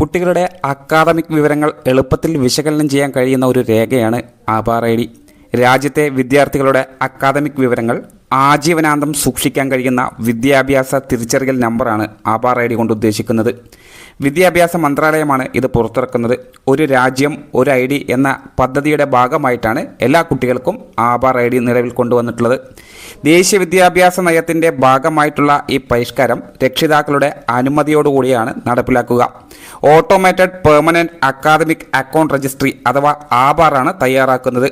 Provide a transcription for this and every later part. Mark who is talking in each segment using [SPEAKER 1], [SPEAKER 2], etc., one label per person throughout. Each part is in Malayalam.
[SPEAKER 1] കുട്ടികളുടെ അക്കാദമിക് വിവരങ്ങൾ എളുപ്പത്തിൽ വിശകലനം ചെയ്യാൻ കഴിയുന്ന ഒരു രേഖയാണ് ആധാർ ഐ ഡി. രാജ്യത്തെ വിദ്യാർത്ഥികളുടെ അക്കാദമിക് വിവരങ്ങൾ ആജീവനാന്തം സൂക്ഷിക്കാൻ കഴിയുന്ന വിദ്യാഭ്യാസ തിരിച്ചറിയൽ നമ്പറാണ് ആധാർ ഐ ഡി കൊണ്ട് ഉദ്ദേശിക്കുന്നത്. വിദ്യാഭ്യാസ മന്ത്രാലയമാണ് ഇത് പുറത്തിറക്കുന്നത്. ഒരു രാജ്യം ഒരു ഐ ഡി എന്ന പദ്ധതിയുടെ ഭാഗമായിട്ടാണ് എല്ലാ കുട്ടികൾക്കും ആധാർ ഐ ഡി നിലവിൽ കൊണ്ടുവന്നിട്ടുള്ളത്. ദേശീയ വിദ്യാഭ്യാസ നയത്തിൻ്റെ ഭാഗമായിട്ടുള്ള ഈ പരിഷ്കാരം രക്ഷിതാക്കളുടെ അനുമതിയോടുകൂടിയാണ് നടപ്പിലാക്കുക. Automated permanent academic account registry അഥവാ ആധാറാണ് തയ്യാറാക്കുന്നത്.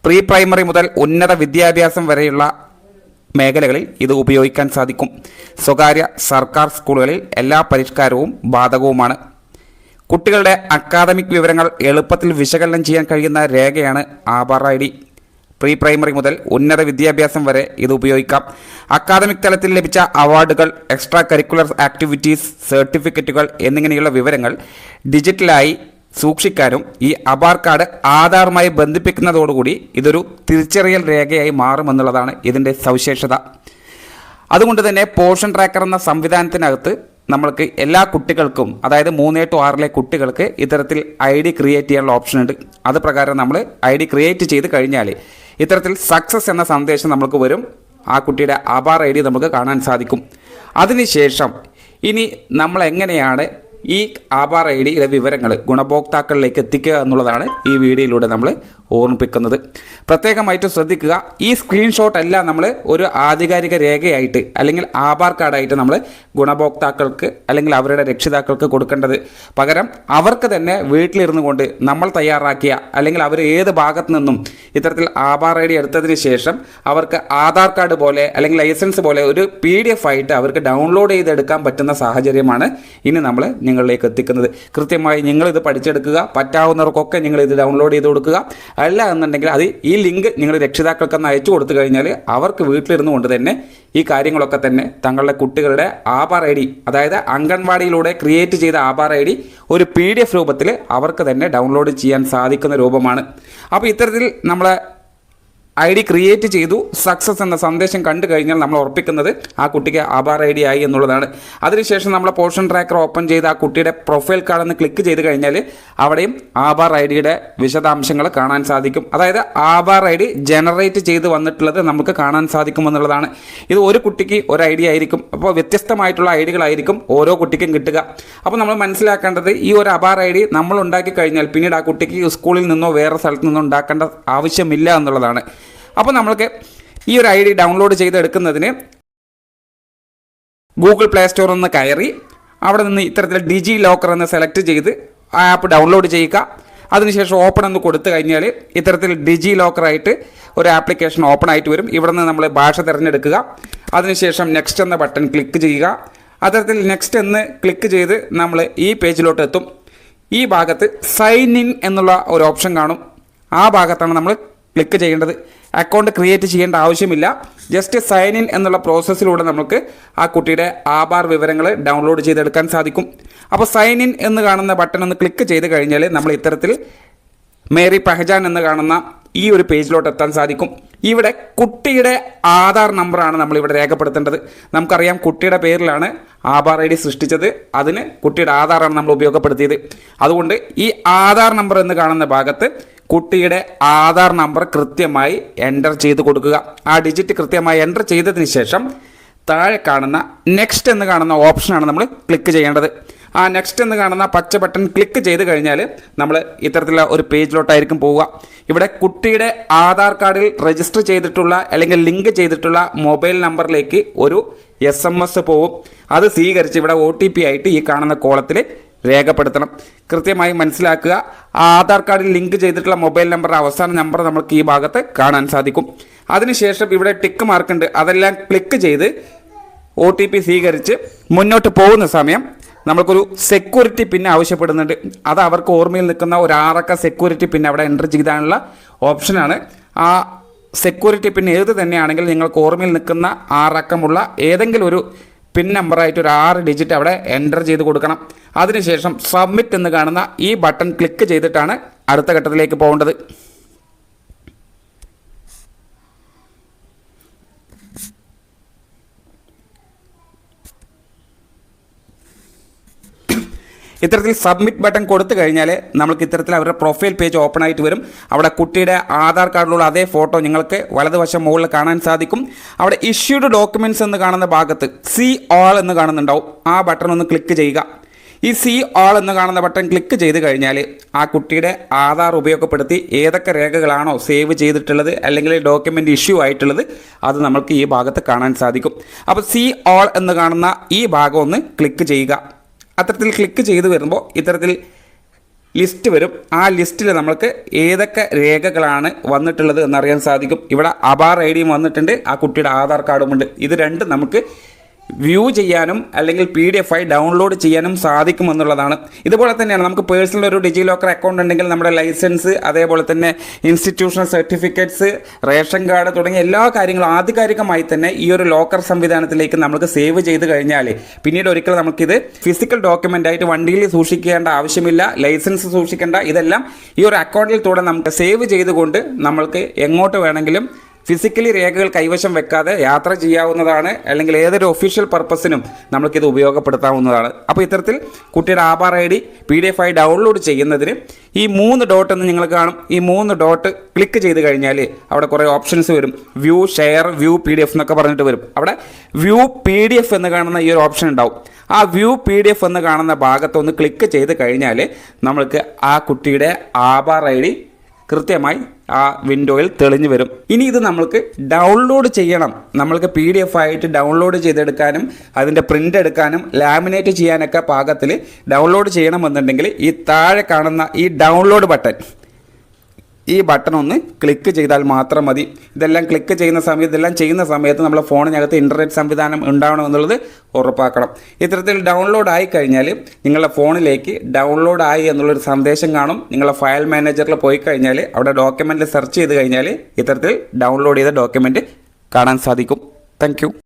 [SPEAKER 1] പ്രീ പ്രൈമറി മുതൽ ഉന്നത വിദ്യാഭ്യാസം വരെയുള്ള മേഖലകളിൽ ഇത് ഉപയോഗിക്കാൻ സാധിക്കും. സ്വകാര്യ സർക്കാർ സ്കൂളുകളിൽ എല്ലാ പരിഷ്കാരവും ബാധകവുമാണ്. കുട്ടികളുടെ അക്കാദമിക് വിവരങ്ങൾ എളുപ്പത്തിൽ വിശകലനം ചെയ്യാൻ കഴിയുന്ന രേഖയാണ് Aadhaar I D. Pre primary മുതൽ ഉന്നത വിദ്യാഭ്യാസം വരെ ഇത് ഉപയോഗിക്കാം. അക്കാദമിക് തലത്തിൽ ലഭിച്ച അവാർഡുകൾ, എക്സ്ട്രാ കരിക്കുലർ ആക്ടിവിറ്റീസ്, സർട്ടിഫിക്കറ്റുകൾ എന്നിങ്ങനെയുള്ള വിവരങ്ങൾ ഡിജിറ്റലായി സൂക്ഷിക്കാനും ഈ ആധാർ കാർഡ് ആധാറുമായി ബന്ധിപ്പിക്കുന്നതോടുകൂടി ഇതൊരു തിരിച്ചറിയൽ രേഖയായി മാറുമെന്നുള്ളതാണ് ഇതിൻ്റെ സവിശേഷത. അതുകൊണ്ട് തന്നെ പോഷൻ ട്രാക്കർ എന്ന സംവിധാനത്തിനകത്ത് നമ്മൾക്ക് എല്ലാ കുട്ടികൾക്കും, അതായത് 3 to 6 കുട്ടികൾക്ക് ഇത്തരത്തിൽ ഐ ഡി ക്രിയേറ്റ് ചെയ്യാനുള്ള ഓപ്ഷൻ ഉണ്ട്. അത് പ്രകാരം നമ്മൾ ഐ ഡി ക്രിയേറ്റ് ചെയ്ത് കഴിഞ്ഞാൽ ഇത്തരത്തിൽ സക്സസ് എന്ന സന്ദേശം നമുക്ക് വരും. ആ കുട്ടിയുടെ ആധാർ ഐ ഡി നമുക്ക് കാണാൻ സാധിക്കും. അതിനുശേഷം ഇനി നമ്മൾ എങ്ങനെയാണ് ഈ ആധാർ ഐ ഡിയുടെ വിവരങ്ങൾ ഗുണഭോക്താക്കളിലേക്ക് എത്തിക്കുക എന്നുള്ളതാണ് ഈ വീഡിയോയിലൂടെ നമ്മൾ ഓർമ്മിപ്പിക്കുന്നത്. പ്രത്യേകമായിട്ട് ശ്രദ്ധിക്കുക, ഈ സ്ക്രീൻഷോട്ട് അല്ല നമ്മൾ ഒരു ആധികാരിക രേഖയായിട്ട് അല്ലെങ്കിൽ ആധാർ കാർഡായിട്ട് നമ്മൾ ഗുണഭോക്താക്കൾക്ക് അല്ലെങ്കിൽ അവരുടെ രക്ഷിതാക്കൾക്ക് കൊടുക്കേണ്ടത്. പകരം അവർക്ക് തന്നെ വീട്ടിലിരുന്നു കൊണ്ട് നമ്മൾ തയ്യാറാക്കിയ അല്ലെങ്കിൽ അവർ ഏത് ഭാഗത്തു നിന്നും ഇത്തരത്തിൽ ആധാർ ഐ ഡി എടുത്തതിന് ശേഷം അവർക്ക് ആധാർ കാർഡ് പോലെ അല്ലെങ്കിൽ ലൈസൻസ് പോലെ ഒരു PDF ആയിട്ട് അവർക്ക് ഡൗൺലോഡ് ചെയ്തെടുക്കാൻ പറ്റുന്ന സാഹചര്യമാണ് ഇനി നമ്മൾ നിങ്ങളിലേക്ക് എത്തിക്കുന്നത്. കൃത്യമായി നിങ്ങളിത് പഠിച്ചെടുക്കുക. പറ്റാവുന്നവർക്കൊക്കെ നിങ്ങളിത് ഡൗൺലോഡ് ചെയ്ത് കൊടുക്കുക. അല്ല എന്നുണ്ടെങ്കിൽ അത് ഈ ലിങ്ക് നിങ്ങൾ രക്ഷിതാക്കൾക്കൊന്ന് അയച്ചു കൊടുത്തു കഴിഞ്ഞാൽ അവർക്ക് വീട്ടിലിരുന്നു കൊണ്ട് തന്നെ ഈ കാര്യങ്ങളൊക്കെ തന്നെ തങ്ങളുടെ കുട്ടികളുടെ ആധാർ ഐ ഡി, അതായത് അംഗൻവാടിയിലൂടെ ക്രിയേറ്റ് ചെയ്ത ആധാർ ഐ ഡി ഒരു PDF രൂപത്തിൽ അവർക്ക് തന്നെ ഡൗൺലോഡ് ചെയ്യാൻ സാധിക്കുന്ന രൂപമാണ്. അപ്പോൾ ഇത്തരത്തിൽ നമ്മൾ ഐ ഡി ക്രിയേറ്റ് ചെയ്തു, സക്സസ് എന്ന സന്ദേശം കണ്ടു കഴിഞ്ഞാൽ നമ്മൾ ഉറപ്പിക്കുന്നത് ആ കുട്ടിക്ക് ആധാർ ഐ ഡി ആയി എന്നുള്ളതാണ്. അതിനുശേഷം നമ്മൾ പോഷൻ ട്രാക്കർ ഓപ്പൺ ചെയ്ത് ആ കുട്ടിയുടെ പ്രൊഫൈൽ കാർഡൊന്ന് ക്ലിക്ക് ചെയ്ത് കഴിഞ്ഞാൽ അവിടെയും ആധാർ ഐ ഡിയുടെ വിശദാംശങ്ങൾ കാണാൻ സാധിക്കും. അതായത് ആധാർ ഐ ഡി ജനറേറ്റ് ചെയ്ത് വന്നിട്ടുള്ളത് നമുക്ക് കാണാൻ സാധിക്കുമെന്നുള്ളതാണ്. ഇത് ഒരു കുട്ടിക്ക് ഒരു ഐ ഡി ആയിരിക്കും. അപ്പോൾ വ്യത്യസ്തമായിട്ടുള്ള ഐ ഡികളായിരിക്കും ഓരോ കുട്ടിക്കും കിട്ടുക. അപ്പോൾ നമ്മൾ മനസ്സിലാക്കേണ്ടത് ഈ ഒരു ആധാർ ഐ ഡി നമ്മൾ ഉണ്ടാക്കി കഴിഞ്ഞാൽ പിന്നീട് ആ കുട്ടിക്ക് സ്കൂളിൽ നിന്നോ വേറെ സ്ഥലത്തു നിന്നോ ഉണ്ടാക്കേണ്ട ആവശ്യമില്ല എന്നുള്ളതാണ്. അപ്പോൾ നമ്മൾക്ക് ഈ ഒരു ഐ ഡി ഡൗൺലോഡ് ചെയ്തെടുക്കുന്നതിന് ഗൂഗിൾ പ്ലേ സ്റ്റോറിൽ നിന്ന് കയറി അവിടെ നിന്ന് ഇത്തരത്തിൽ ഡിജി ലോക്കർ എന്ന് സെലക്ട് ചെയ്ത് ആ ആപ്പ് ഡൗൺലോഡ് ചെയ്യുക. അതിനുശേഷം ഓപ്പൺ എന്ന് കൊടുത്തു കഴിഞ്ഞാൽ ഇത്തരത്തിൽ ഡിജി ലോക്കറായിട്ട് ഒരു ആപ്ലിക്കേഷൻ ഓപ്പൺ ആയിട്ട് വരും. ഇവിടെ നിന്ന് നമ്മൾ ഭാഷ തിരഞ്ഞെടുക്കുക. അതിനുശേഷം നെക്സ്റ്റ് എന്ന ബട്ടൺ ക്ലിക്ക് ചെയ്യുക. അത്തരത്തിൽ നെക്സ്റ്റ് എന്ന് ക്ലിക്ക് ചെയ്ത് നമ്മൾ ഈ പേജിലോട്ട് എത്തും. ഈ ഭാഗത്ത് സൈൻ ഇൻ എന്നുള്ള ഒരു ഓപ്ഷൻ കാണും. ആ ഭാഗത്താണ് നമ്മൾ ക്ലിക്ക് ചെയ്യേണ്ടത്. അക്കൗണ്ട് ക്രിയേറ്റ് ചെയ്യേണ്ട ആവശ്യമില്ല. ജസ്റ്റ് സൈൻ ഇൻ എന്നുള്ള പ്രോസസ്സിലൂടെ നമുക്ക് ആ കുട്ടിയുടെ ആധാർ വിവരങ്ങൾ ഡൗൺലോഡ് ചെയ്തെടുക്കാൻ സാധിക്കും. അപ്പോൾ സൈൻ ഇൻ എന്ന് കാണുന്ന ബട്ടൺ ഒന്ന് ക്ലിക്ക് ചെയ്ത് കഴിഞ്ഞാൽ നമ്മൾ ഇത്തരത്തിൽ മേരി പഹചാൻ എന്ന് കാണുന്ന ഈ ഒരു പേജിലോട്ട് എത്താൻ സാധിക്കും. ഇവിടെ കുട്ടിയുടെ ആധാർ നമ്പറാണ് നമ്മളിവിടെ രേഖപ്പെടുത്തേണ്ടത്. നമുക്കറിയാം കുട്ടിയുടെ പേരിലാണ് ആധാർ ഐ ഡി സൃഷ്ടിച്ചത്. അതിന് കുട്ടിയുടെ ആധാറാണ് നമ്മൾ ഉപയോഗപ്പെടുത്തിയത്. അതുകൊണ്ട് ഈ ആധാർ നമ്പർ എന്ന് കാണുന്ന ഭാഗത്ത് കുട്ടിയുടെ ആധാർ നമ്പർ കൃത്യമായി എൻ്റർ ചെയ്ത് കൊടുക്കുക. ആ ഡിജിറ്റ് കൃത്യമായി എൻ്റർ ചെയ്തതിന് ശേഷം താഴെ കാണുന്ന നെക്സ്റ്റ് എന്ന് കാണുന്ന ഓപ്ഷനാണ് നമ്മൾ ക്ലിക്ക് ചെയ്യേണ്ടത്. ആ നെക്സ്റ്റ് എന്ന് കാണുന്ന പച്ച ബട്ടൺ ക്ലിക്ക് ചെയ്ത് കഴിഞ്ഞാൽ നമ്മൾ ഇത്തരത്തിലുള്ള ഒരു പേജിലോട്ടായിരിക്കും പോവുക. ഇവിടെ കുട്ടിയുടെ ആധാർ കാർഡിൽ രജിസ്റ്റർ ചെയ്തിട്ടുള്ള അല്ലെങ്കിൽ ലിങ്ക് ചെയ്തിട്ടുള്ള മൊബൈൽ നമ്പറിലേക്ക് ഒരു SMS പോവും. അത് സ്വീകരിച്ച് ഇവിടെ OTP ആയിട്ട് ഈ കാണുന്ന കോളത്തിൽ രേഖപ്പെടുത്തണം. കൃത്യമായി മനസ്സിലാക്കുക. ആധാർ കാർഡിൽ ലിങ്ക് ചെയ്തിട്ടുള്ള മൊബൈൽ നമ്പറിൻ്റെ അവസാന നമ്പർ നമുക്ക് ഈ ഭാഗത്ത് കാണാൻ സാധിക്കും. അതിനുശേഷം ഇവിടെ ടിക്ക് മാർക്കുണ്ട്. അതെല്ലാം ക്ലിക്ക് ചെയ്ത് OTP സ്വീകരിച്ച് മുന്നോട്ട് പോകുന്ന സമയം നമുക്കൊരു സെക്യൂരിറ്റി പിൻ ആവശ്യപ്പെടുന്നുണ്ട്. അത് അവർക്ക് ഓർമ്മയിൽ നിൽക്കുന്ന ഒരു 6 അക്ക സെക്യൂരിറ്റി പിൻ അവിടെ എൻ്റർ ചെയ്താനുള്ള ഓപ്ഷനാണ്. ആ സെക്യൂരിറ്റി പിൻ ഏത് തന്നെയാണെങ്കിൽ നിങ്ങൾക്ക് ഓർമ്മയിൽ നിൽക്കുന്ന 6 അക്കമുള്ള ഏതെങ്കിലും ഒരു പിൻ നമ്പറായിട്ട് ഒരു 6 ഡിജിറ്റ് അവിടെ എൻ്റർ ചെയ്ത് കൊടുക്കണം. അതിനുശേഷം സബ്മിറ്റ് എന്ന് കാണുന്ന ഈ ബട്ടൺ ക്ലിക്ക് ചെയ്തിട്ടാണ് അടുത്ത ഘട്ടത്തിലേക്ക് പോകേണ്ടത്. ഇത്തരത്തിൽ സബ്മിറ്റ് ബട്ടൺ കൊടുത്തു കഴിഞ്ഞാൽ നമുക്ക് ഇത്തരത്തിൽ അവരുടെ പ്രൊഫൈൽ പേജ് ഓപ്പൺ ആയിട്ട് വരും. അവിടെ കുട്ടിയുടെ ആധാർ കാർഡിലുള്ള അതേ ഫോട്ടോ നിങ്ങൾക്ക് വലതുവശം മുകളിൽ കാണാൻ സാധിക്കും. അവിടെ ഇഷ്യൂഡ് ഡോക്യുമെൻറ്റ്സ് എന്ന് കാണുന്ന ഭാഗത്ത് സി ഓൾ എന്ന് കാണുന്നുണ്ടാവും. ആ ബട്ടൺ ഒന്ന് ക്ലിക്ക് ചെയ്യുക. ഈ സി ഓൾ എന്ന് കാണുന്ന ബട്ടൺ ക്ലിക്ക് ചെയ്ത് കഴിഞ്ഞാൽ ആ കുട്ടിയുടെ ആധാർ ഉപയോഗപ്പെടുത്തി ഏതൊക്കെ രേഖകളാണോ സേവ് ചെയ്തിട്ടുള്ളത് അല്ലെങ്കിൽ ഡോക്യുമെൻ്റ് ഇഷ്യൂ ആയിട്ടുള്ളത് അത് നമുക്ക് ഈ ഭാഗത്ത് കാണാൻ സാധിക്കും. അപ്പോൾ സി ഓൾ എന്ന് കാണുന്ന ഈ ഭാഗം ഒന്ന് ക്ലിക്ക് ചെയ്യുക. അത്തരത്തിൽ ക്ലിക്ക് ചെയ്ത് വരുമ്പോൾ ഇത്തരത്തിൽ ലിസ്റ്റ് വരും. ആ ലിസ്റ്റിൽ നമുക്ക് ഏതൊക്കെ രേഖകളാണ് വന്നിട്ടുള്ളത് എന്നറിയാൻ സാധിക്കും. ഇവിടെ ആധാർ ഐ ഡിയും വന്നിട്ടുണ്ട്, ആ കുട്ടിയുടെ ആധാർ കാർഡുമുണ്ട്. ഇത് രണ്ടും നമുക്ക് വ്യൂ ചെയ്യാനും അല്ലെങ്കിൽ PDF ആയി ഡൗൺലോഡ് ചെയ്യാനും സാധിക്കുമെന്നുള്ളതാണ്. ഇതുപോലെ തന്നെയാണ് നമുക്ക് പേഴ്സണൽ ഒരു ഡിജി ലോക്കർ അക്കൗണ്ട് ഉണ്ടെങ്കിൽ നമ്മുടെ ലൈസൻസ്, അതേപോലെ തന്നെ ഇൻസ്റ്റിറ്റ്യൂഷണൽ സർട്ടിഫിക്കറ്റ്സ്, റേഷൻ കാർഡ് തുടങ്ങിയ എല്ലാ കാര്യങ്ങളും ആധികാരികമായി തന്നെ ഈ ഒരു ലോക്കർ സംവിധാനത്തിലേക്ക് നമുക്ക് സേവ് ചെയ്ത് കഴിഞ്ഞാൽ പിന്നീട് ഒരിക്കലും നമുക്കിത് ഫിസിക്കൽ ഡോക്യുമെൻ്റ് ആയിട്ട് വണ്ടിയിൽ സൂക്ഷിക്കേണ്ട ആവശ്യമില്ല, ലൈസൻസ് സൂക്ഷിക്കേണ്ട. ഇതെല്ലാം ഈ ഒരു അക്കൗണ്ടിൽ കൂടെ നമുക്ക് സേവ് ചെയ്തുകൊണ്ട് നമ്മൾക്ക് എങ്ങോട്ട് വേണമെങ്കിലും ഫിസിക്കലി രേഖകൾ കൈവശം വെക്കാതെ യാത്ര ചെയ്യാവുന്നതാണ്. അല്ലെങ്കിൽ ഏതൊരു ഒഫീഷ്യൽ പർപ്പസിനും നമുക്കിത് ഉപയോഗപ്പെടുത്താവുന്നതാണ്. അപ്പോൾ ഇത്തരത്തിൽ കുട്ടിയുടെ ആധാർ ഐ ഡി PDF ആയി ഡൗൺലോഡ് ചെയ്യുന്നതിന് ഈ 3 ഡോട്ട് എന്ന് നിങ്ങൾ കാണും. ഈ 3 ഡോട്ട് ക്ലിക്ക് ചെയ്ത് കഴിഞ്ഞാൽ അവിടെ കുറേ ഓപ്ഷൻസ് വരും. വ്യൂ, ഷെയർ, വ്യൂ PDF എന്നൊക്കെ പറഞ്ഞിട്ട് വരും. അവിടെ വ്യൂ PDF എന്ന് കാണുന്ന ഈ ഒരു ഓപ്ഷൻ ഉണ്ടാവും. ആ വ്യൂ PDF എന്ന് കാണുന്ന ഭാഗത്തൊന്ന് ക്ലിക്ക് ചെയ്ത് കഴിഞ്ഞാൽ നമ്മൾക്ക് ആ കുട്ടിയുടെ ആധാർ ഐ ഡി കൃത്യമായി ആ വിൻഡോയിൽ തെളിഞ്ഞു വരും. ഇനി ഇത് നമ്മൾക്ക് ഡൗൺലോഡ് ചെയ്യണം. നമ്മൾക്ക് PDF ആയിട്ട് ഡൗൺലോഡ് ചെയ്തെടുക്കാനും അതിൻ്റെ പ്രിൻ്റ് എടുക്കാനും ലാമിനേറ്റ് ചെയ്യാനൊക്കെ പാകത്തിൽ ഡൗൺലോഡ് ചെയ്യണമെന്നുണ്ടെങ്കിൽ ഈ താഴെ കാണുന്ന ഈ ഡൗൺലോഡ് ബട്ടൺ, ഈ ബട്ടൺ ഒന്ന് ക്ലിക്ക് ചെയ്താൽ മാത്രം മതി. ഇതെല്ലാം ക്ലിക്ക് ചെയ്യുന്ന സമയത്ത് നമ്മുടെ ഫോണിനകത്ത് ഇൻ്റർനെറ്റ് സംവിധാനം ഉണ്ടാവണമെന്നുള്ളത് ഉറപ്പാക്കണം. ഇത്തരത്തിൽ ഡൗൺലോഡ് ആയി കഴിഞ്ഞാൽ നിങ്ങളുടെ ഫോണിലേക്ക് ഡൗൺലോഡ് ആയി എന്നുള്ളൊരു സന്ദേശം കാണും. നിങ്ങളുടെ ഫയൽ മാനേജറിൽ പോയി കഴിഞ്ഞാൽ അവിടെ ഡോക്യുമെൻ്റ് സെർച്ച് ചെയ്ത് കഴിഞ്ഞാൽ ഇത്തരത്തിൽ ഡൗൺലോഡ് ചെയ്ത ഡോക്യുമെൻ്റ് കാണാൻ സാധിക്കും. താങ്ക്